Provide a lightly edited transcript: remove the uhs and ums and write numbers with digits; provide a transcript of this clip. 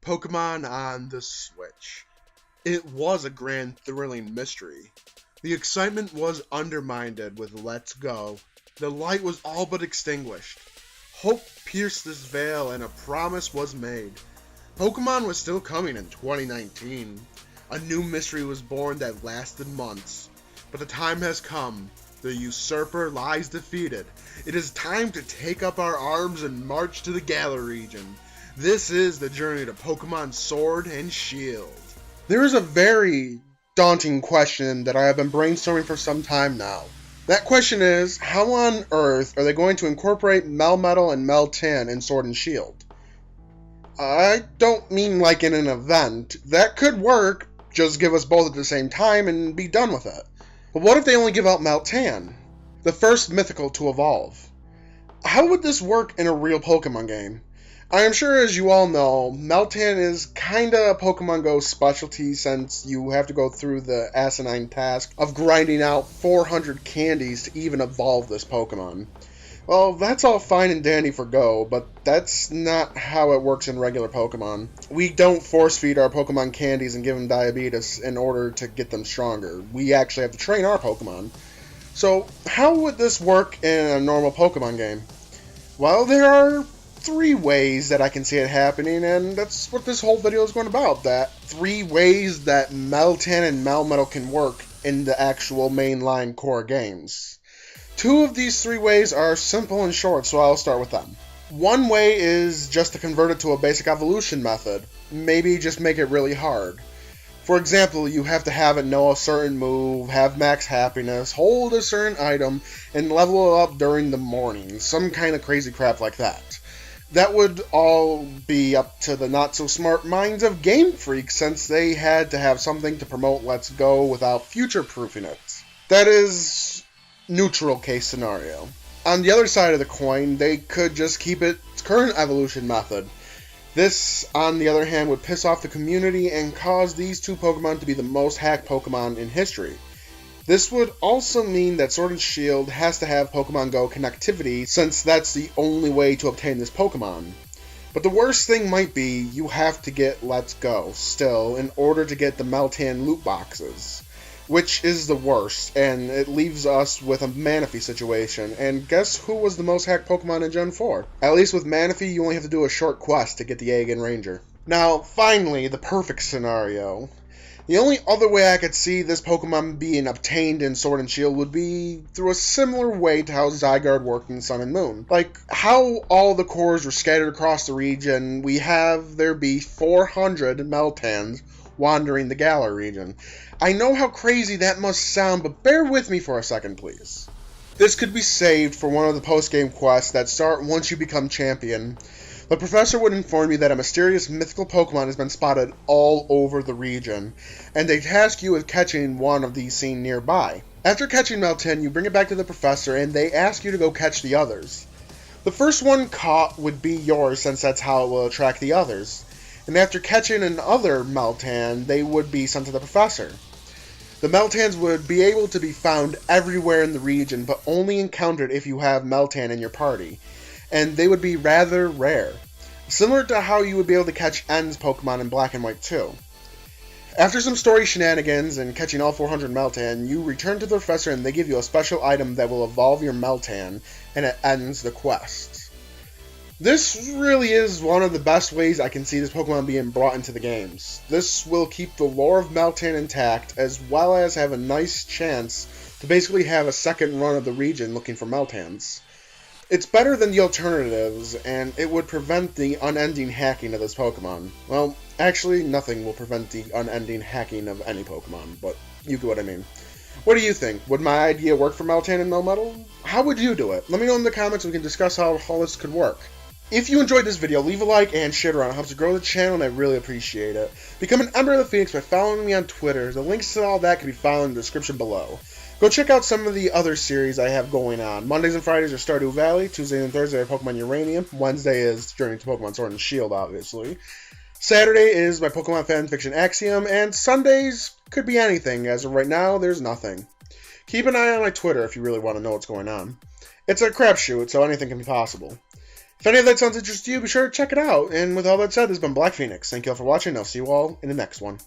Pokémon on the Switch. It was a grand, thrilling mystery. The excitement was undermined with Let's Go. The light was all but extinguished. Hope pierced this veil and a promise was made. Pokémon was still coming in 2019. A new mystery was born that lasted months. But the time has come. The usurper lies defeated. It is time to take up our arms and march to the Galar region. This is the journey to Pokemon Sword and Shield. There is a very daunting question that I have been brainstorming for some time now. That question is, how on earth are they going to incorporate Melmetal and Meltan in Sword and Shield? I don't mean like in an event. That could work, just give us both at the same time and be done with it. But what if they only give out Meltan, the first mythical to evolve? How would this work in a real Pokemon game? I am sure, as you all know, Meltan is kinda a Pokemon Go specialty since you have to go through the asinine task of grinding out 400 candies to even evolve this Pokemon. Well, that's all fine and dandy for Go, but that's not how it works in regular Pokemon. We don't force feed our Pokemon candies and give them diabetes in order to get them stronger. We actually have to train our Pokemon. So, how would this work in a normal Pokemon game? Well, there are 3 ways that I can see it happening, and that's what this whole video is going about. That 3 ways that Meltan and Melmetal can work in the actual mainline core games. 2 of these 3 ways are simple and short, so I'll start with them. One way is just to convert it to a basic evolution method. Maybe just make it really hard. For example, you have to have it know a certain move, have max happiness, hold a certain item, and level it up during the morning. Some kind of crazy crap like that. That would all be up to the not-so-smart minds of Game Freaks, since they had to have something to promote Let's Go without future-proofing it. That is neutral case scenario. On the other side of the coin, they could just keep its current evolution method. This, on the other hand, would piss off the community and cause these 2 Pokemon to be the most hacked Pokemon in history. This would also mean that Sword and Shield has to have Pokemon Go connectivity, since that's the only way to obtain this Pokemon. But the worst thing might be, you have to get Let's Go still in order to get the Meltan loot boxes. Which is the worst, and it leaves us with a Manaphy situation. And guess who was the most hacked Pokemon in Gen 4? At least with Manaphy, you only have to do a short quest to get the egg and Ranger. Now, finally, the perfect scenario. The only other way I could see this Pokemon being obtained in Sword and Shield would be through a similar way to how Zygarde worked in Sun and Moon. Like how all the cores were scattered across the region, we have there be 400 Meltans wandering the Galar region. I know how crazy that must sound, but bear with me for a second, please. This could be saved for one of the post-game quests that start once you become champion. The professor would inform you that a mysterious mythical Pokemon has been spotted all over the region, and they task you with catching one of these seen nearby. After catching Meltan, you bring it back to the professor, and they ask you to go catch the others. The first one caught would be yours, since that's how it will attract the others. And after catching another Meltan, they would be sent to the professor. The Meltans would be able to be found everywhere in the region, but only encountered if you have Meltan in your party. And they would be rather rare, similar to how you would be able to catch N's Pokemon in Black and White 2. After some story shenanigans and catching all 400 Meltan, you return to the professor and they give you a special item that will evolve your Meltan, and it ends the quest. This really is one of the best ways I can see this Pokemon being brought into the games. This will keep the lore of Meltan intact, as well as have a nice chance to basically have a second run of the region looking for Meltans. It's better than the alternatives, and it would prevent the unending hacking of this Pokemon. Well, actually, nothing will prevent the unending hacking of any Pokemon, but you get what I mean. What do you think? Would my idea work for Meltan and Melmetal? How would you do it? Let me know in the comments and we can discuss how all this could work. If you enjoyed this video, leave a like and share it around. It helps to grow the channel, and I really appreciate it. Become an Ember of the Phoenix by following me on Twitter. The links to all that can be found in the description below. Go check out some of the other series I have going on. Mondays and Fridays are Stardew Valley. Tuesdays and Thursdays are Pokemon Uranium. Wednesday is Journey to Pokemon Sword and Shield, obviously. Saturday is my Pokemon fanfiction Axiom. And Sundays could be anything. As of right now, there's nothing. Keep an eye on my Twitter if you really want to know what's going on. It's a crapshoot, so anything can be possible. If any of that sounds interesting to you, be sure to check it out. And with all that said, this has been Black Phoenix. Thank you all for watching. I'll see you all in the next one.